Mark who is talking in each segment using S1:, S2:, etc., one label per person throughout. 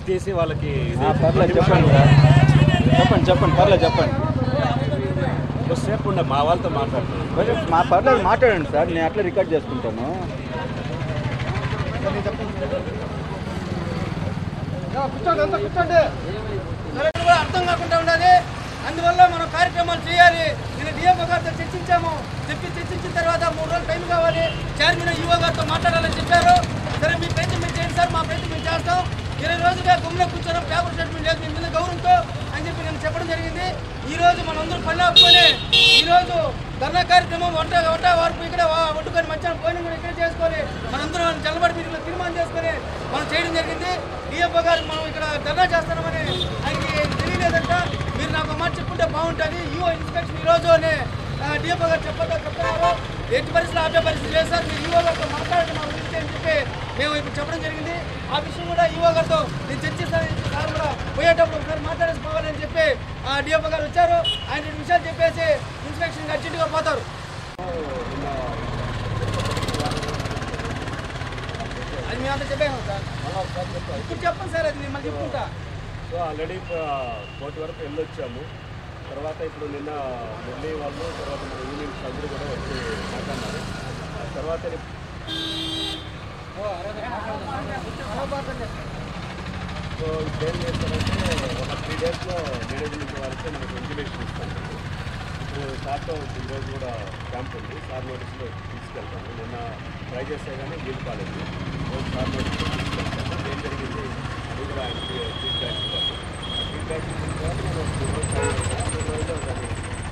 S1: తీసి వాళ్ళకి
S2: పర్లేదు చెప్పండి చెప్పండి పర్లేదు చెప్పండి.
S1: సేపు ఉండే మా వాళ్ళతో మాట్లాడుతున్నాను.
S2: పర్లేదు మాట్లాడండి సార్, నేను అట్లా రికార్డ్ చేసుకుంటాను.
S3: అర్థం కాకుండా ఉండాలి, అందువల్ల మనం కార్యక్రమాలు చేయాలి. నేను డిఎంఓ గారితో చర్చించాము, చర్చించిన తర్వాత 3 రోజులు టైం కావాలి, చైర్మన్ ఈఓ గారితో మాట్లాడాలని చెప్పారు. సరే మీ ప్రయత్నం మీరు చేయండి సార్, మా ప్రయత్నం మేము చేస్తాం. 20 రోజులుగా గుమ్మిలో కూర్చొని పేపర్ స్టేట్మెంట్ లేదు మీ మీద గౌరవంతో అని చెప్పి నేను చెప్పడం జరిగింది. ఈరోజు మనందరూ పని ఆపుకొని ఈరోజు ధర్నా కార్యక్రమం వంట వరకు ఇక్కడ వండుకొని మధ్యాహ్నం భోజనం కూడా ఇక్కడ చేసుకొని మనందరం చల్లబడి మీరు తీర్మానం చేసుకొని మనం చేయడం జరిగింది. డిఎంఓ గారు మనం ఇక్కడ ధర్నా చేస్తామని ఆయనకి తెలియలేదంట. మీరు నాకు మాట చెప్పుకుంటే బాగుంటుంది. ఈఓ ఇన్స్పెక్షన్ ఈరోజు అని డిఎంఓ గారు చెప్తున్నారు. ఎట్టి పరిస్థితులు ఆపే పరిస్థితి లేదు సార్, మీరు ఈఓ గారితో మాట్లాడండి మా గురించి అని చెప్పి మేము ఇప్పుడు చెప్పడం జరిగింది. ఆ విషయం కూడా ఈఓ గారితో నేను చర్చిస్తానని సార్ కూడా పోయేటప్పుడు ఒకసారి మాట్లాడేసి పోవాలని చెప్పి డిఎంఓ గారు వచ్చారు. ఆయన విషయాలు చెప్పేసి ఇన్స్పెక్షన్ అర్జెంటుగా పోతారు. అది మేమంతా చెప్పాము సార్, ఇప్పుడు చెప్పండి సార్, అది మళ్ళీ చెప్పుకుంటా.
S1: సో ఆల్రెడీ కోర్టు వరకు వెళ్ళొచ్చాము. తర్వాత ఇప్పుడు నిన్న మురళి వాళ్ళు తర్వాత మన యూనియన్స్ అందరూ కూడా వచ్చి మాట్లాడినారు. తర్వాత సో ఇప్పుడు ఏం చేస్తారంటే ఒక 3 డేస్లో మేనేజ్మెంట్ వాళ్ళకి మనకు వెంటిలేషన్ ఇస్తాను. ఇప్పుడు సార్తో ఈరోజు కూడా క్యాంప్ ఉంది, సార్ నోటీస్లో తీసుకెళ్తాను. నిన్న ట్రై చేస్తే కానీ వీలు కాలేదు. రోజు సార్ నోటీస్లో తీసుకెళ్తాను. ఏం జరిగింది అది కూడా ఆయనకి ఫీడ్బ్యాక్ ఇవ్వాలి. ఫీడ్బ్యాక్ ఇచ్చిన తర్వాత మనం 2 రోజుల్లో దాన్ని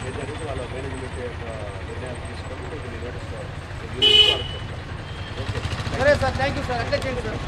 S1: ఏం జరిగింది వాళ్ళ మేనేజ్మెంట్ యొక్క నిర్ణయాలు తీసుకొని కొన్ని నోటీస్ వాళ్ళకి చెప్తాను. ఓకే,
S3: సరే సార్, థ్యాంక్ యూ సార్, అట్లా చేయండి సార్.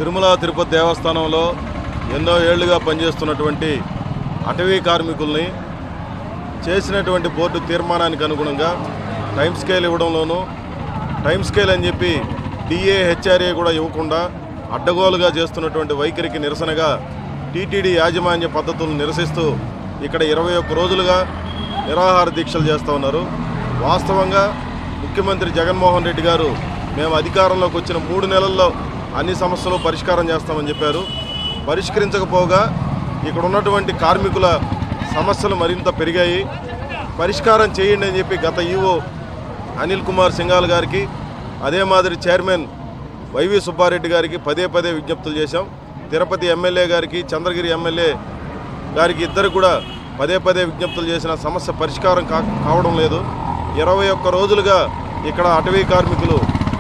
S4: తిరుమల తిరుపతి దేవస్థానంలో ఎన్నో ఏళ్లుగా పనిచేస్తున్నటువంటి అటవీ కార్మికుల్ని చేసినటువంటి బోర్డు తీర్మానానికి అనుగుణంగా టైం స్కేల్ ఇవ్వడంలోనూ టైం స్కేల్ అని చెప్పి డిఏ హెచ్ఆర్ఏ కూడా ఇవ్వకుండా అడ్డగోలుగా చేస్తున్నటువంటి వైఖరికి నిరసనగా టీటీడీ యాజమాన్య పద్ధతులను నిరసిస్తూ ఇక్కడ 21 రోజులుగా నిరాహార దీక్షలు చేస్తూ ఉన్నారు. వాస్తవంగా ముఖ్యమంత్రి జగన్మోహన్ రెడ్డి గారు మేము అధికారంలోకి వచ్చిన 3 నెలల్లో అన్ని సమస్యలు పరిష్కారం చేస్తామని చెప్పారు. పరిష్కరించకపోగా ఇక్కడ ఉన్నటువంటి కార్మికుల సమస్యలు మరింత పెరిగాయి. పరిష్కారం చేయండి అని చెప్పి గత ఈవో అనిల్ కుమార్ సింఘాల్ గారికి, అదే మాదిరి చైర్మన్ వైవి సుబ్బారెడ్డి గారికి పదే విజ్ఞప్తులు చేశాం. తిరుపతి ఎమ్మెల్యే గారికి, చంద్రగిరి ఎమ్మెల్యే గారికి ఇద్దరు కూడా పదే విజ్ఞప్తులు చేసిన సమస్య పరిష్కారం కావడం లేదు. 21 రోజులుగా ఇక్కడ అటవీ కార్మికులు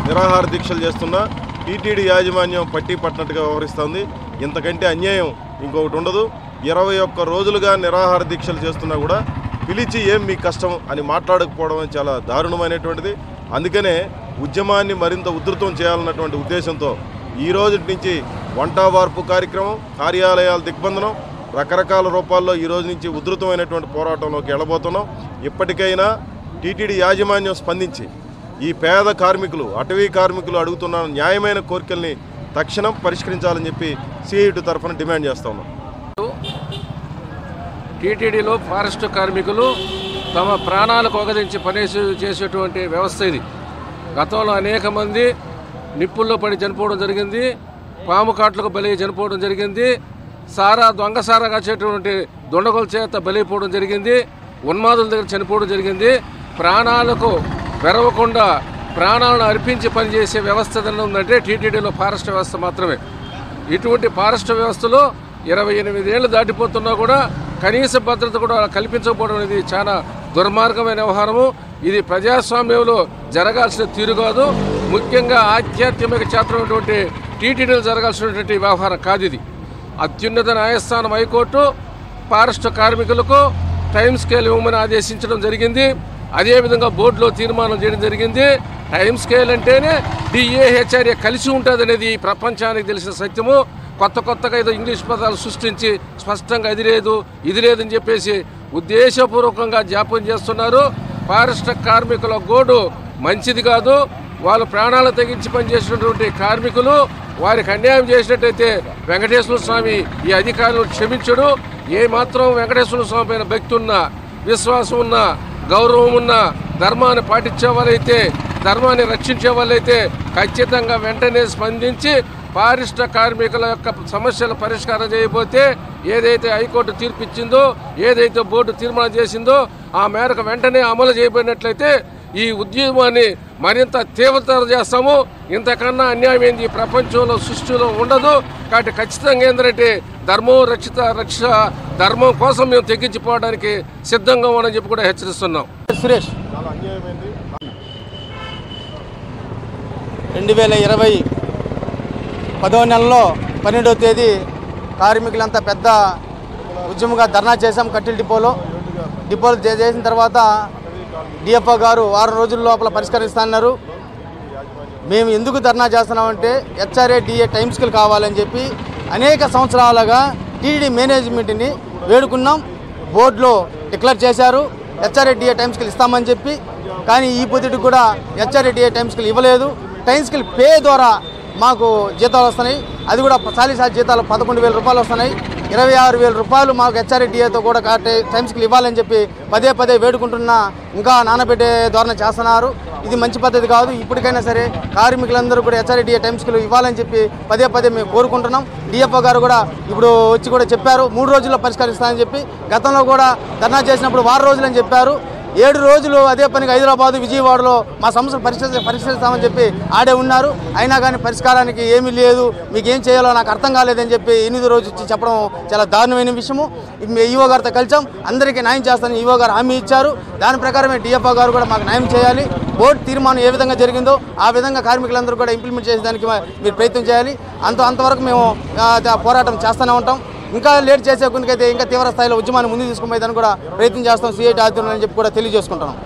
S4: నిరాహార దీక్షలు చేస్తున్నా టీటీడీ యాజమాన్యం పట్టి పట్టినట్టుగా వ్యవహరిస్తోంది. ఇంతకంటే అన్యాయం ఇంకొకటి ఉండదు. 21 రోజులుగా నిరాహార దీక్షలు చేస్తున్నా కూడా పిలిచి ఏం మీ కష్టం అని మాట్లాడకపోవడం చాలా దారుణమైనటువంటిది. అందుకనే ఉద్యమాన్ని మరింత ఉధృతం చేయాలన్నటువంటి ఉద్దేశంతో ఈ రోజు నుంచి వంట వార్పు కార్యక్రమం, కార్యాలయాల దిగ్బంధనం, రకరకాల రూపాల్లో ఈ రోజు నుంచి ఉధృతమైనటువంటి పోరాటంలోకి వెళ్ళబోతున్నాం. ఇప్పటికైనా టీటీడీ యాజమాన్యం స్పందించి ఈ పేద కార్మికులు, అటవీ కార్మికులు అడుగుతున్న న్యాయమైన కోరికల్ని తక్షణం పరిష్కరించాలని చెప్పి సిఐటి తరఫున డిమాండ్ చేస్తా ఉన్నాం.
S5: టీటీడీలో ఫారెస్ట్ కార్మికులు తమ ప్రాణాలకు ఒకదించి పని చేసేటువంటి వ్యవస్థ ఇది. గతంలో అనేక మంది నిప్పుల్లో పడి చనిపోవడం జరిగింది, పాము కాట్లకు బలి చనిపోవడం జరిగింది, దొంగ సారా కాచేటువంటి దొండగల చేత బలైపోవడం జరిగింది, ఉన్మాదుల దగ్గర చనిపోవడం జరిగింది. ప్రాణాలకు వెరవకుండా ప్రాణాలను అర్పించి పనిచేసే వ్యవస్థ ఏదైనా ఉందంటే టీటీడీలో ఫారెస్ట్ వ్యవస్థ మాత్రమే. ఇటువంటి ఫారెస్ట్ వ్యవస్థలో 28 ఏళ్ళు దాటిపోతున్నా కూడా కనీస భద్రత కూడా కల్పించకపోవడం అనేది చాలా దుర్మార్గమైన వ్యవహారము. ఇది ప్రజాస్వామ్యంలో జరగాల్సిన తీరు కాదు. ముఖ్యంగా ఆధ్యాత్మిక క్షేత్రమైనటువంటి టీటీడీలు జరగాల్సినటువంటి వ్యవహారం కాదు ఇది. అత్యున్నత న్యాయస్థానం హైకోర్టు ఫారెస్ట్ కార్మికులకు టైం స్కేల్ ఇవ్వమని ఆదేశించడం జరిగింది. అదేవిధంగా బోర్డులో తీర్మానం చేయడం జరిగింది. టైం స్కేల్ అంటేనే DAHRA కలిసి ఉంటుంది అనేది ప్రపంచానికి తెలిసిన సత్యము. కొత్తగా ఏదో ఇంగ్లీష్ పదాలు సృష్టించి స్పష్టంగా అది లేదు ఇది లేదని చెప్పేసి ఉద్దేశపూర్వకంగా జాప్యం చేస్తున్నారు. ఫారెస్ట్ కార్మికుల గోడు మంచిది కాదు. వాళ్ళు ప్రాణాలు తెగించి పనిచేసినటువంటి కార్మికులు వారికి అన్యాయం చేసినట్టయితే వెంకటేశ్వర స్వామి ఈ అధికారులను క్షమించడు. ఏమాత్రం వెంకటేశ్వర స్వామి పైన భక్తి ఉన్నా, విశ్వాసం ఉన్నా, గౌరవం ఉన్నా, ధర్మాన్ని పాటించే వాళ్ళైతే, ధర్మాన్ని రక్షించే వాళ్ళైతే ఖచ్చితంగా వెంటనే స్పందించి ఫారెస్ట్ కార్మికుల యొక్క సమస్యలు పరిష్కారం చేయకపోతే ఏదైతే హైకోర్టు తీర్పు ఇచ్చిందో, ఏదైతే బోర్డు తీర్మానం చేసిందో ఆ మేరకు వెంటనే అమలు చేయబడినట్లయితే ఈ ఉద్యమాన్ని మరింత తీవ్రతరం చేస్తాము. ఇంతకన్నా అన్యాయం ఏంది ఈ ప్రపంచంలో సృష్టిలో ఉండదు. కాబట్టి ఖచ్చితంగా ఏంటంటే ధర్మం రక్ష ధర్మం కోసం మేము తెగించిపోవడానికి సిద్ధంగా ఉన్నామని చెప్పి కూడా హెచ్చరిస్తున్నాం.
S6: సురేష్ 2020 10వ నెలలో 12వ తేదీ కార్మికులంతా పెద్ద ఉద్యమంగా ధర్నా చేశాం. కట్టెల డిపోలో చేసిన తర్వాత డిఎఫ్ఓ గారు 6 రోజుల లోపల పరిష్కరిస్తున్నారు. మేము ఎందుకు ధర్నా చేస్తున్నామంటే HRA DA టైం స్కేల్ కావాలని చెప్పి అనేక సంవత్సరాలుగా టీటీడీ మేనేజ్మెంట్ని వేడుకున్నాం. బోర్డులో డిక్లేర్ చేశారు HRA DA టైం స్కేల్ ఇస్తామని చెప్పి. కానీ ఈ పొద్దుటికి కూడా HRA DA టైం స్కేల్ ఇవ్వలేదు. టైం స్కేల్ పే ద్వారా మాకు జీతాలు వస్తున్నాయి. అది కూడా సాలిసారి జీతాలు 11,000 రూపాయలు వస్తున్నాయి. 26,000 రూపాయలు మాకు HRA DAతో కూడా టైం స్కేల్ ఇవ్వాలని చెప్పి పదే వేడుకుంటున్నా ఇంకా నానబెట్టే ధోరణి చేస్తున్నారు. ఇది మంచి పద్ధతి కాదు. ఇప్పటికైనా సరే కార్మికులందరూ కూడా HRA DA టైం స్కేల్ ఇవ్వాలని చెప్పి పదే మేము కోరుకుంటున్నాం. డిఎఫ్ఓ గారు కూడా ఇప్పుడు వచ్చి కూడా చెప్పారు 3 రోజుల్లో పరిష్కరిస్తామని చెప్పి. గతంలో కూడా ధర్నా చేసినప్పుడు 6 రోజులని చెప్పారు. 7 రోజులు అదే పనికి హైదరాబాదు, విజయవాడలో మా సమస్యలు పరిష్కరిస్తామని చెప్పి ఆడే ఉన్నారు. అయినా కానీ పరిష్కారానికి ఏమీ లేదు. మీకు ఏం చేయాలో నాకు అర్థం కాలేదని చెప్పి 8 రోజు వచ్చి చెప్పడం చాలా దారుణమైన విషయము. ఈఓ గారితో కలిసాం, అందరికీ న్యాయం చేస్తానని ఈఓ గారు హామీ ఇచ్చారు. దాని ప్రకారమే డిఎఫ్ఓ గారు కూడా మాకు న్యాయం చేయాలి. బోర్డు తీర్మానం ఏ విధంగా జరిగిందో ఆ విధంగా కార్మికులందరూ కూడా ఇంప్లిమెంట్ చేసేదానికి మీరు ప్రయత్నం చేయాలి. అంతవరకు మేము పోరాటం చేస్తూనే ఉంటాం. ఇంకా లేట్ చేసే కొనికైతే ఇంకా తీవ్ర స్థాయిలో ఉద్యమాన్ని ముందుకు తీసుకుపోయేదాన్ని కూడా ప్రయత్నం చేస్తాం. CIT ఆధ్వర్యంలో అని చెప్పి కూడా తెలియజేసుకుంటున్నాం.